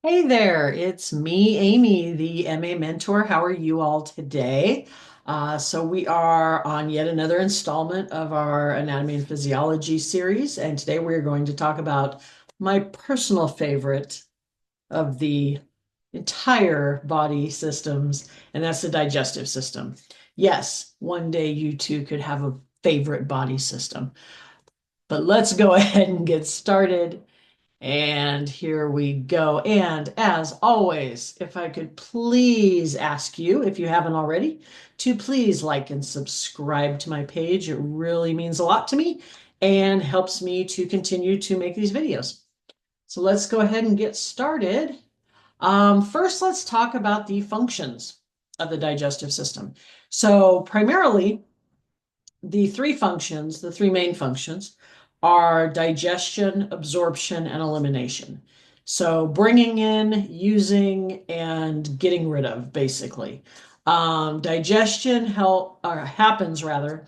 Hey there, it's me, Amy, the MA mentor. How are you all today? So we are on yet another installment of our Anatomy and Physiology series, and today we're going to talk about my personal favorite of the entire body systems, and that's the digestive system. Yes, one day you too could have a favorite body system, but let's go ahead and get started. And here we go. And as always, if I could please ask you, if you haven't already, to please like and subscribe to my page. It really means a lot to me and helps me to continue to make these videos. So let's go ahead and get started. First, let's talk about the functions of the digestive system. So primarily, the three main functions are digestion, absorption, and elimination. So bringing in, using, and getting rid of, basically. Digestion happens rather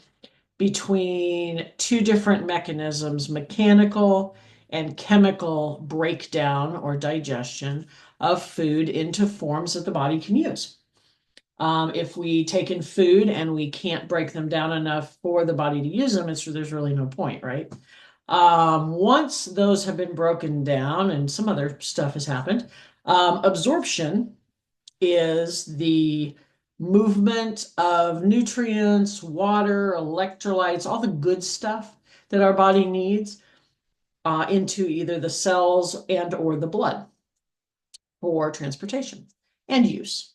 between two different mechanisms, mechanical and chemical breakdown or digestion of food into forms that the body can use. If we take in food and we can't break them down enough for the body to use them, there's really no point, right? Once those have been broken down and some other stuff has happened, absorption is the movement of nutrients, water, electrolytes, all the good stuff that our body needs into either the cells and or the blood for transportation and use.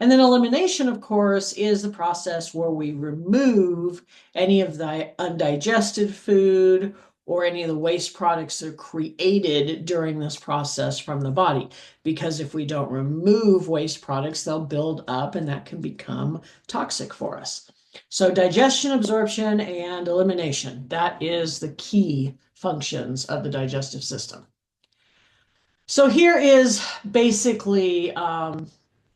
And then elimination, of course, is the process where we remove any of the undigested food or any of the waste products that are created during this process from the body. Because if we don't remove waste products, they'll build up and that can become toxic for us. So digestion, absorption, and elimination, that is the key functions of the digestive system. So here is basically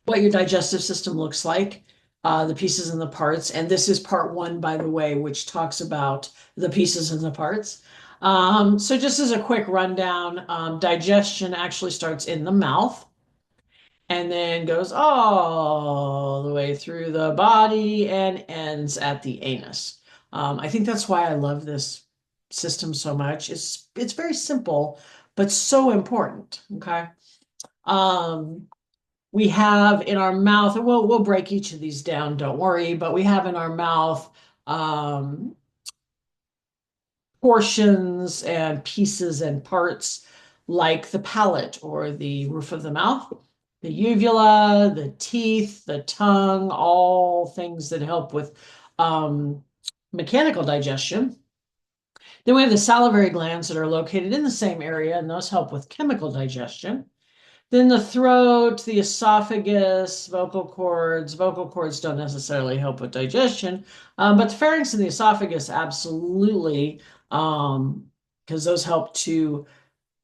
what your digestive system looks like, the pieces and the parts. And this is part one, by the way, which talks about the pieces and the parts. So just as a quick rundown, digestion actually starts in the mouth and then goes all the way through the body and ends at the anus. I think that's why I love this system so much. It's very simple, but so important. Okay. Um, we have in our mouth, and we'll break each of these down, don't worry, but we have in our mouth um, portions and pieces and parts like the palate or the roof of the mouth, the uvula, the teeth, the tongue, all things that help with um, mechanical digestion. Then we have the salivary glands that are located in the same area, and those help with chemical digestion. Then the throat, the esophagus, vocal cords. Vocal cords don't necessarily help with digestion, but the pharynx and the esophagus absolutely, because those help to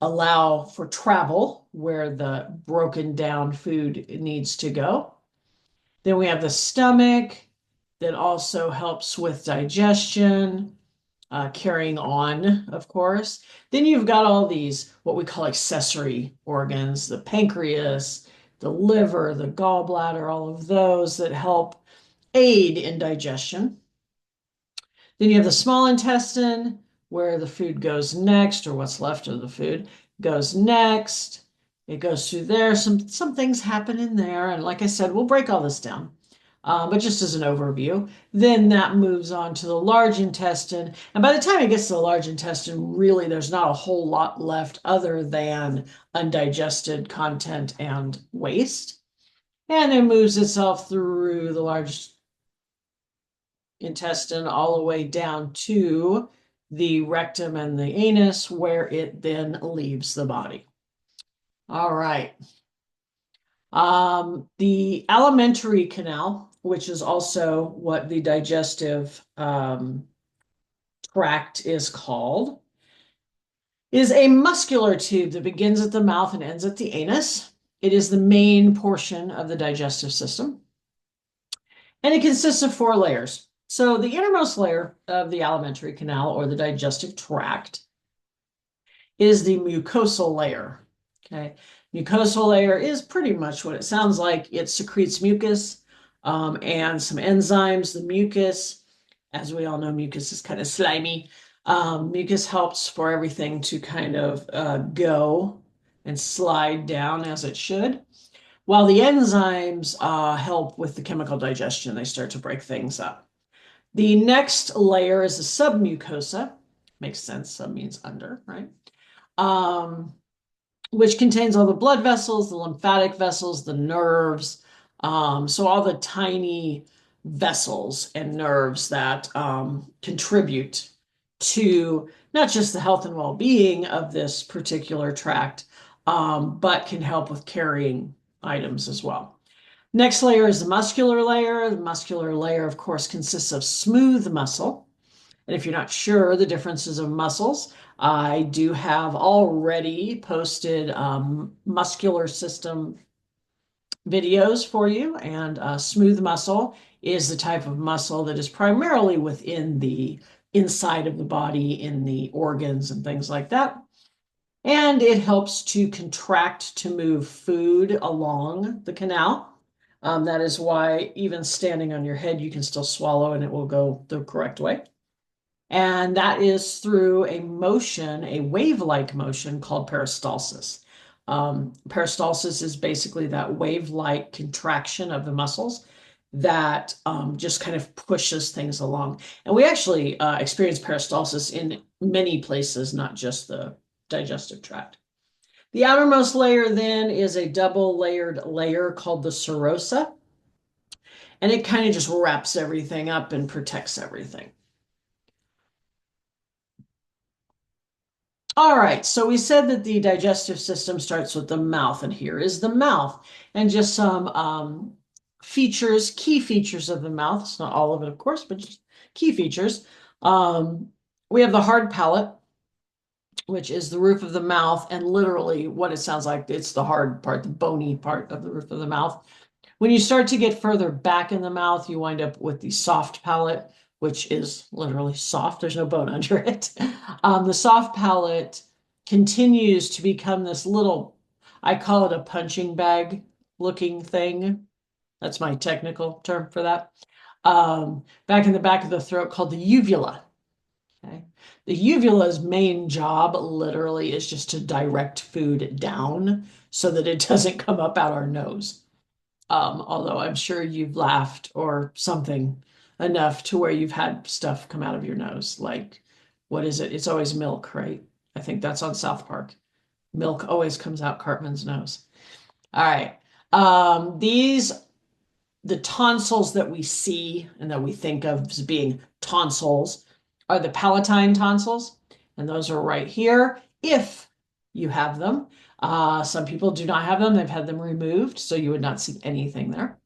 allow for travel where the broken down food needs to go. Then we have the stomach that also helps with digestion, carrying on, of course. Then you've got all these, what we call accessory organs, the pancreas, the liver, the gallbladder, all of those that help aid in digestion. Then you have the small intestine, where the food goes next, or what's left of the food goes next. It goes through there. Some things happen in there. And like I said, we'll break all this down. But just as an overview, then that moves on to the large intestine. And by the time it gets to the large intestine, really there's not a whole lot left other than undigested content and waste. And it moves itself through the large intestine all the way down to the rectum and the anus, where it then leaves the body. All right. The alimentary canal, which is also what the digestive tract is called, is a muscular tube that begins at the mouth and ends at the anus. It is the main portion of the digestive system, and it consists of four layers. So the innermost layer of the alimentary canal or the digestive tract is the mucosal layer. Okay. Mucosal layer is pretty much what it sounds like. It secretes mucus and some enzymes. The mucus, as we all know, mucus is kind of slimy. Mucus helps for everything to kind of go and slide down as it should, while the enzymes help with the chemical digestion. They start to break things up. The next layer is the submucosa. Makes sense. Sub means under, right? Um, which contains all the blood vessels, the lymphatic vessels, the nerves. So all the tiny vessels and nerves that contribute to not just the health and well-being of this particular tract, but can help with carrying items as well. Next layer is the muscular layer. The muscular layer, of course, consists of smooth muscle. And if you're not sure the differences of muscles, I do have already posted muscular system videos for you. And smooth muscle is the type of muscle that is primarily within the inside of the body, in the organs and things like that. And it helps to contract to move food along the canal. That is why even standing on your head, you can still swallow and it will go the correct way. And that is through a motion, a wave-like motion called peristalsis. Peristalsis is basically that wave-like contraction of the muscles that just kind of pushes things along. And we actually experience peristalsis in many places, not just the digestive tract. The outermost layer then is a double layered layer called the serosa, and it kind of just wraps everything up and protects everything. All right, so we said that the digestive system starts with the mouth, and here is the mouth, and just some features, key features of the mouth. It's not all of it, of course, but just key features. We have the hard palate, which is the roof of the mouth, and literally what it sounds like, it's the hard part, the bony part of the roof of the mouth. When you start to get further back in the mouth, you wind up with the soft palate, which is literally soft. There's no bone under it. The soft palate continues to become this little, I call it a punching bag looking thing. That's my technical term for that. Back in the back of the throat called the uvula. Okay. The uvula's main job literally is just to direct food down so that it doesn't come up out our nose. Although I'm sure you've laughed or something enough to where you've had stuff come out of your nose. Like, what is it? It's always milk, right? I think that's on South Park. Milk always comes out Cartman's nose. All right. These, the tonsils that we see and that we think of as being tonsils are the palatine tonsils. And those are right here if you have them. Some people do not have them. They've had them removed, so you would not see anything there.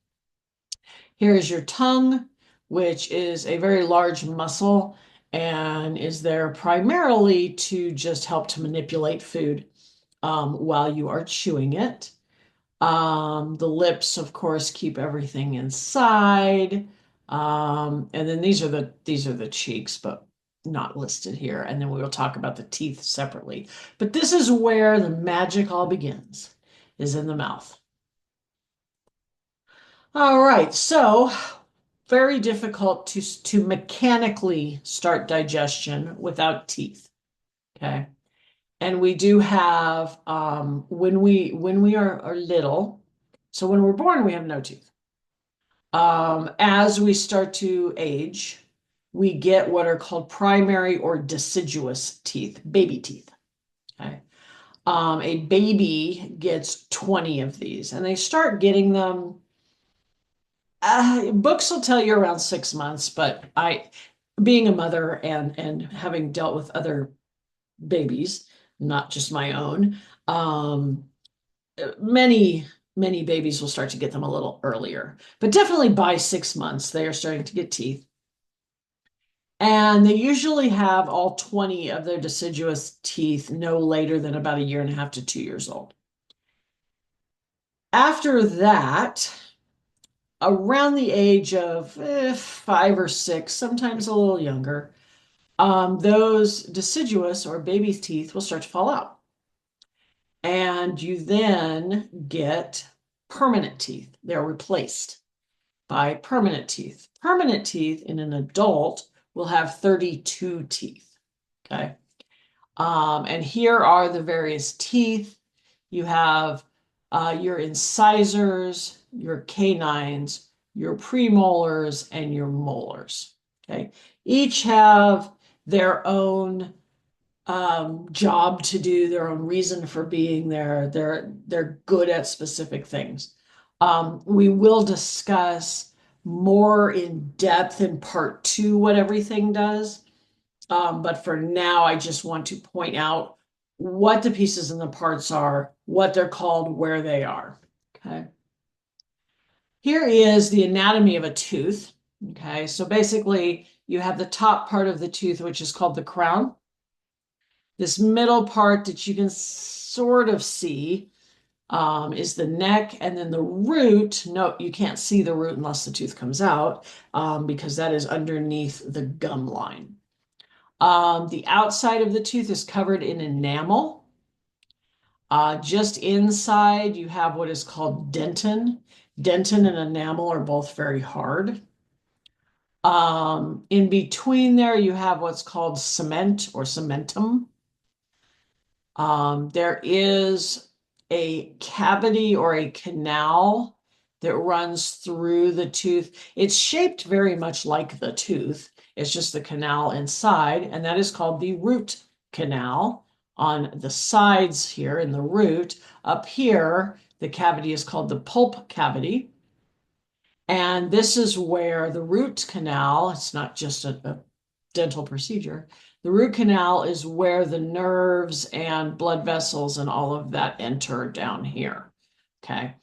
Here is your tongue, which is a very large muscle and is there primarily to just help to manipulate food while you are chewing it. The lips, of course, keep everything inside. And then these are the cheeks, but not listed here. And then we will talk about the teeth separately. But this is where the magic all begins, is in the mouth. All right, so very difficult to mechanically start digestion without teeth. Okay. And we do have when we are little, so when we're born, we have no teeth. As we start to age, we get what are called primary or deciduous teeth, baby teeth. Okay. A baby gets 20 of these, and they start getting them. Books will tell you around 6 months, but being a mother and having dealt with other babies, not just my own, many many babies will start to get them a little earlier, but definitely by 6 months they are starting to get teeth. And they usually have all 20 of their deciduous teeth no later than about a year and a half to 2 years old. After that, around the age of 5 or 6, sometimes a little younger, those deciduous or baby's teeth will start to fall out. And you then get permanent teeth. They're replaced by permanent teeth. Permanent teeth in an adult will have 32 teeth. Okay. And here are the various teeth. You have your incisors, your canines, your premolars, and your molars. Okay. Each have their own job to do, their own reason for being there. They're good at specific things. We will discuss more in depth in part two what everything does. But for now, I just want to point out what the pieces and the parts are, what they're called, where they are. Okay. Here is the anatomy of a tooth. Okay. So basically, you have the top part of the tooth, which is called the crown. This middle part that you can sort of see is the neck, and then the root. No, you can't see the root unless the tooth comes out because that is underneath the gum line. The outside of the tooth is covered in enamel. Just inside, you have what is called dentin. Dentin and enamel are both very hard. In between there, you have what's called cement or cementum. There is a cavity or a canal that runs through the tooth. It's shaped very much like the tooth. It's just the canal inside, and that is called the root canal. On the sides here in the root, up here, the cavity is called the pulp cavity. And this is where the root canal, it's not just a dental procedure, the root canal is where the nerves and blood vessels and all of that enter down here. Okay.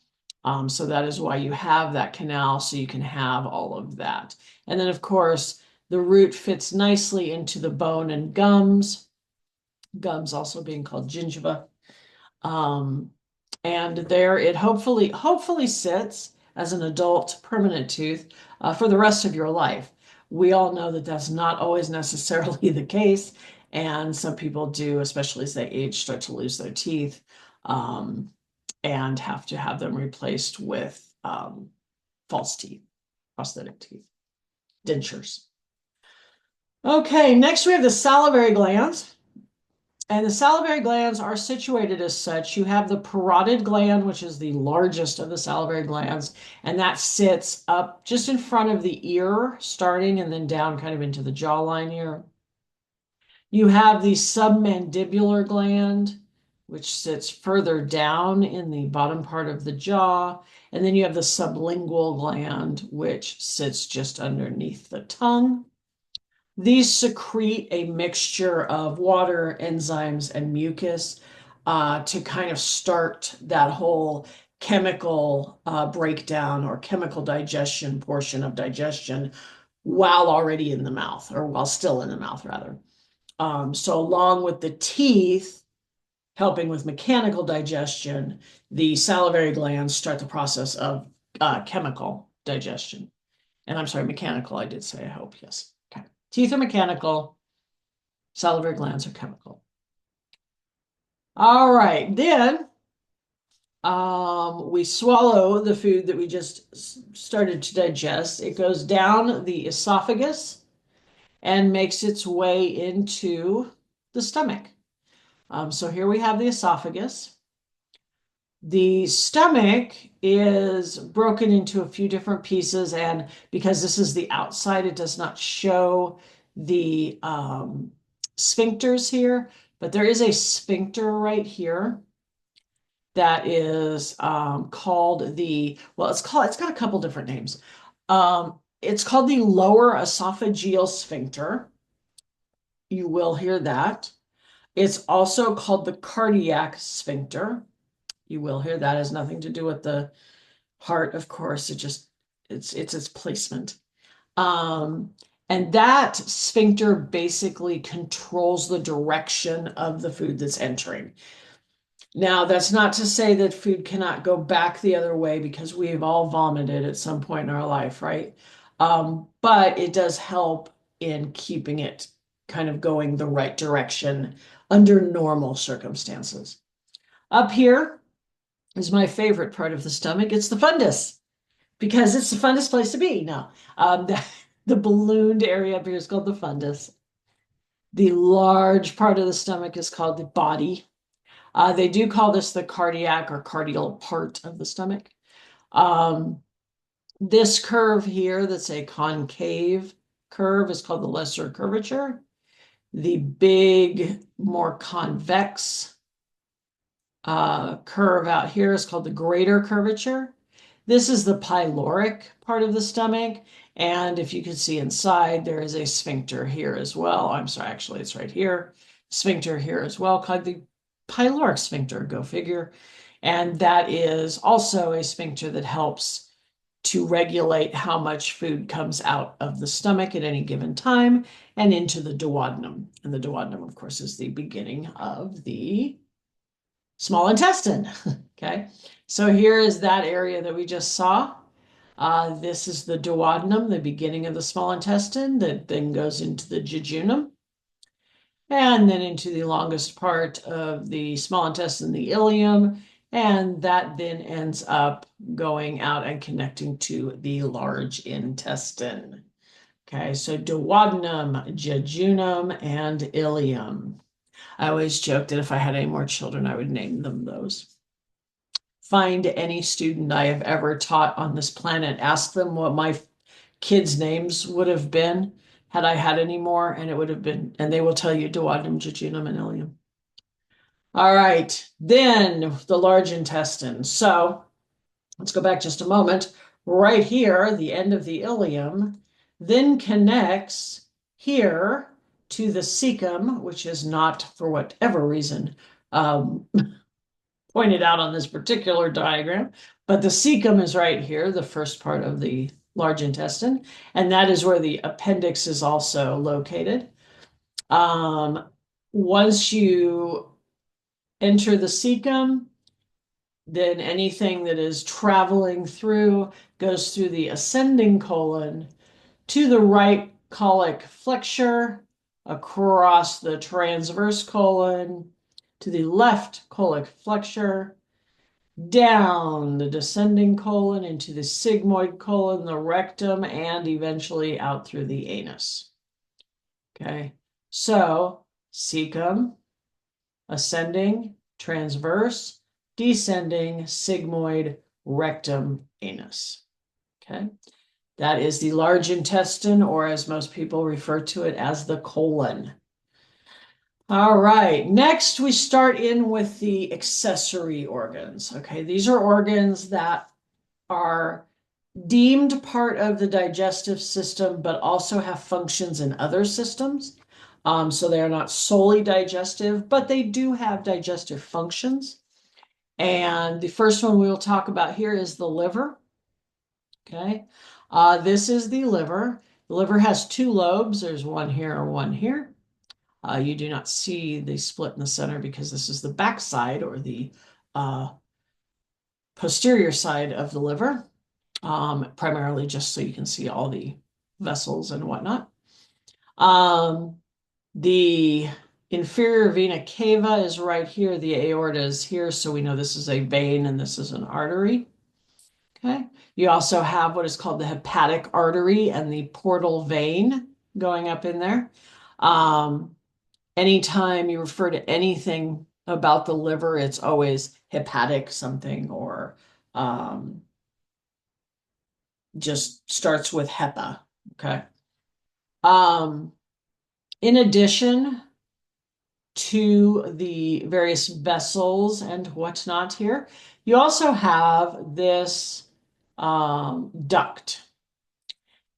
So that is why you have that canal, so you can have all of that. And then, of course, the root fits nicely into the bone and gums, gums also being called gingiva. Um, and there it hopefully sits as an adult permanent tooth for the rest of your life. We all know that that's not always necessarily the case, and some people do, especially as they age, start to lose their teeth and have to have them replaced with false teeth, prosthetic teeth, dentures. Okay, next we have the salivary glands. And the salivary glands are situated as such. You have the parotid gland, which is the largest of the salivary glands, and that sits up just in front of the ear, starting and then down kind of into the jawline here. You have the submandibular gland, which sits further down in the bottom part of the jaw. And then you have the sublingual gland, which sits just underneath the tongue. These secrete a mixture of water, enzymes, and mucus to kind of start that whole chemical breakdown or chemical digestion portion of digestion while already in the mouth, or while still in the mouth, rather. So along with the teeth helping with mechanical digestion, the salivary glands start the process of chemical digestion. And I'm sorry, mechanical, I did say, I hope, yes. Okay. Teeth are mechanical, salivary glands are chemical. All right, then we swallow the food that we just started to digest. It goes down the esophagus and makes its way into the stomach. So here we have the esophagus. The stomach is broken into a few different pieces, and because this is the outside, it does not show the sphincters here, but there is a sphincter right here that is called it's got a couple different names. It's called the lower esophageal sphincter. You will hear that. It's also called the cardiac sphincter. You will hear that. It has nothing to do with the heart, of course. It's its placement. And that sphincter basically controls the direction of the food that's entering. Now, that's not to say that food cannot go back the other way, because we've all vomited at some point in our life, right? But it does help in keeping it kind of going the right direction under normal circumstances. Up here is my favorite part of the stomach. It's the fundus because it's the funnest place to be. No, the ballooned area up here is called the fundus. The large part of the stomach is called the body. They do call this the cardiac or cardial part of the stomach. Um, this curve here, that's a concave curve, is called the lesser curvature. The big, more convex curve out here is called the greater curvature. This is the pyloric part of the stomach. And if you can see inside, there is a sphincter here as well. I'm sorry, actually, it's right here. Sphincter here as well, called the pyloric sphincter, go figure. And that is also a sphincter that helps to regulate how much food comes out of the stomach at any given time and into the duodenum. And the duodenum, of course, is the beginning of the small intestine. Okay, so here is that area that we just saw. This is the duodenum, the beginning of the small intestine, that then goes into the jejunum and then into the longest part of the small intestine, the ileum, and that then ends up going out and connecting to the large intestine. Okay, so duodenum, jejunum, and ileum. I always joke that if I had any more children, I would name them those. Find any student I have ever taught on this planet, ask them what my kids' names would have been had I had any more, and it would have been, and they will tell you duodenum, jejunum, and ileum. All right, then the large intestine. So let's go back just a moment. Right here, the end of the ileum then connects here to the cecum, which is not, for whatever reason, um, pointed out on this particular diagram, but the cecum is right here, the first part of the large intestine, and that is where the appendix is also located. Once you enter the cecum, then anything that is traveling through goes through the ascending colon to the right colic flexure, across the transverse colon, to the left colic flexure, down the descending colon into the sigmoid colon, the rectum, and eventually out through the anus. Okay, so cecum, ascending, transverse, descending, sigmoid, rectum, anus. Okay, that is the large intestine, or as most people refer to it as the colon. All right, next we start in with the accessory organs. Okay, these are organs that are deemed part of the digestive system, but also have functions in other systems. So they are not solely digestive, but they do have digestive functions. And the first one we will talk about here is the liver. Okay, this is the liver. The liver has two lobes. There's one here or one here. You do not see the split in the center because this is the back side or the posterior side of the liver, primarily just so you can see all the vessels and whatnot. The inferior vena cava is right here. The aorta is here, so we know this is a vein and this is an artery. Okay. You also have what is called the hepatic artery and the portal vein going up in there. Anytime you refer to anything about the liver, it's always hepatic something or just starts with HEPA. Okay. In addition to the various vessels and whatnot here, you also have this duct.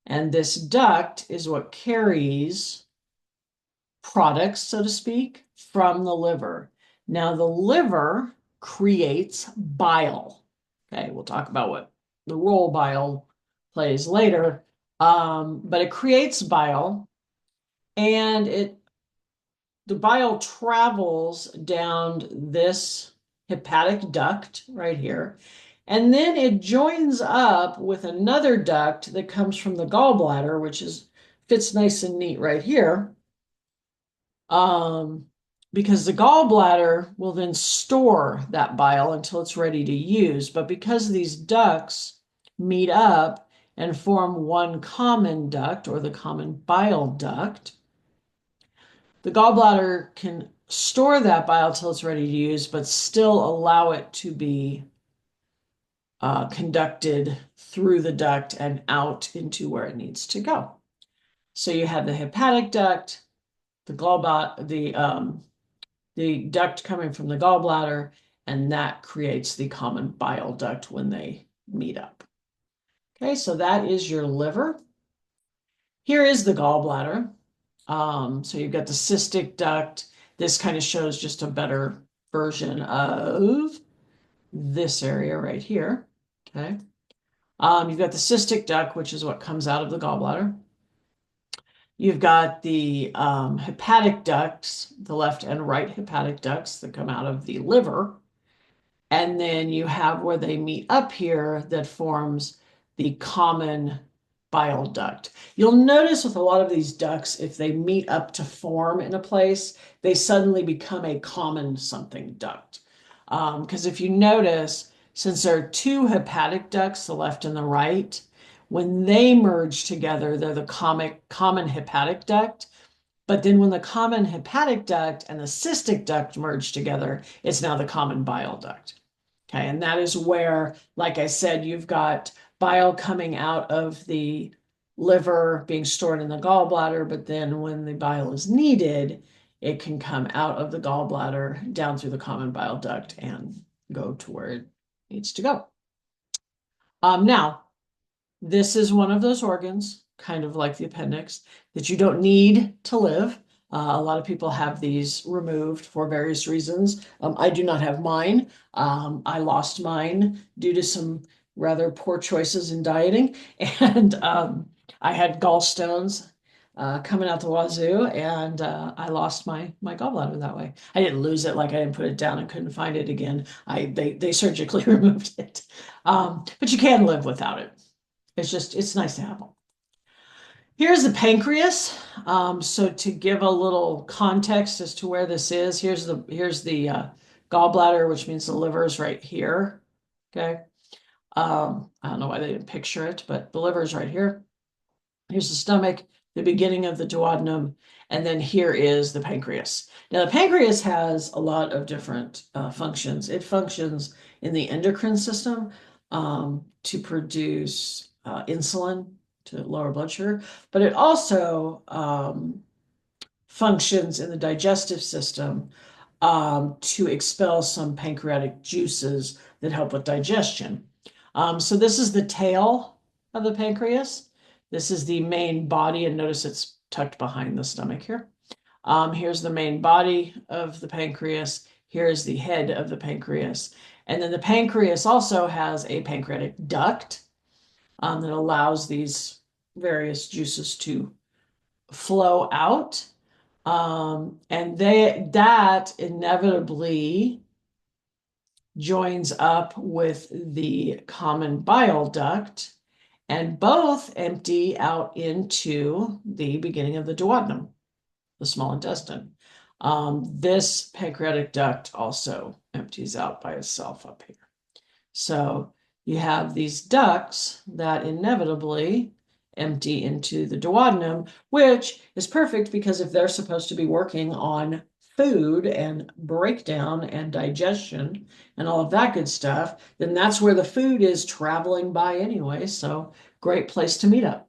And this duct is what carries products, so to speak, from the liver. Now, the liver creates bile. Okay, we'll talk about what the role bile plays later. But it creates bile, and the bile travels down this hepatic duct right here, and then it joins up with another duct that comes from the gallbladder, which fits nice and neat right here. because the gallbladder will then store that bile until it's ready to use. But because these ducts meet up and form one common duct or the common bile duct, the gallbladder can store that bile till it's ready to use, but still allow it to be conducted through the duct and out into where it needs to go. So you have the hepatic duct, the gallbladder, the duct coming from the gallbladder, and that creates the common bile duct when they meet up. Okay, so that is your liver. Here is the gallbladder. So you've got the cystic duct. This kind of shows just a better version of this area right here. Okay. You've got the cystic duct, which is what comes out of the gallbladder. You've got the hepatic ducts, the left and right hepatic ducts that come out of the liver. And then you have where they meet up here that forms the common bile duct. You'll notice with a lot of these ducts, if they meet up to form in a place, they suddenly become a common something duct. Because if you notice, since there are two hepatic ducts, the left and the right, when they merge together, they're the common hepatic duct. But then when the common hepatic duct and the cystic duct merge together, it's now the common bile duct. Okay, and that is where, like I said, you've got bile coming out of the liver being stored in the gallbladder, but then when the bile is needed, it can come out of the gallbladder down through the common bile duct and go to where it needs to go. Now, this is one of those organs, kind of like the appendix, that you don't need to live. A lot of people have these removed for various reasons. I do not have mine. I lost mine due to some rather poor choices in dieting, and I had gallstones coming out the wazoo, and I lost my gallbladder that way. I didn't lose it, like I didn't put it down and couldn't find it again. They surgically removed it, but you can live without it. It's nice to have them. Here's the pancreas. So to give a little context as to where this is, here's the gallbladder, which means the liver is right here. Okay. I don't know why they didn't picture it, but the liver is right here. Here's the stomach, the beginning of the duodenum, and then here is the pancreas. Now, the pancreas has a lot of different functions. It functions in the endocrine system to produce insulin to lower blood sugar, but it also functions in the digestive system to expel some pancreatic juices that help with digestion. So this is the tail of the pancreas. This is the main body, and notice it's tucked behind the stomach here. Here's the main body of the pancreas. Here's the head of the pancreas. And then the pancreas also has a pancreatic duct that allows these various juices to flow out. And that inevitably joins up with the common bile duct, and both empty out into the beginning of the duodenum, the small intestine. This pancreatic duct also empties out by itself up here. So you have these ducts that inevitably empty into the duodenum, which is perfect because if they're supposed to be working on food and breakdown and digestion and all of that good stuff, then that's where the food is traveling by anyway. So great place to meet up.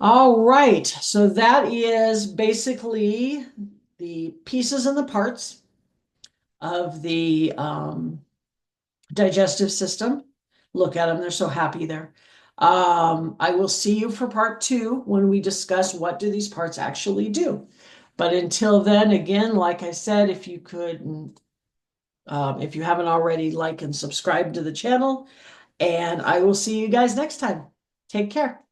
All right, so that is basically the pieces and the parts of the digestive system. Look at them, they're so happy there. I will see you for part 2 when we discuss what do these parts actually do. But until then, again, like I said, if you could, if you haven't already, like and subscribe to the channel, and I will see you guys next time. Take care.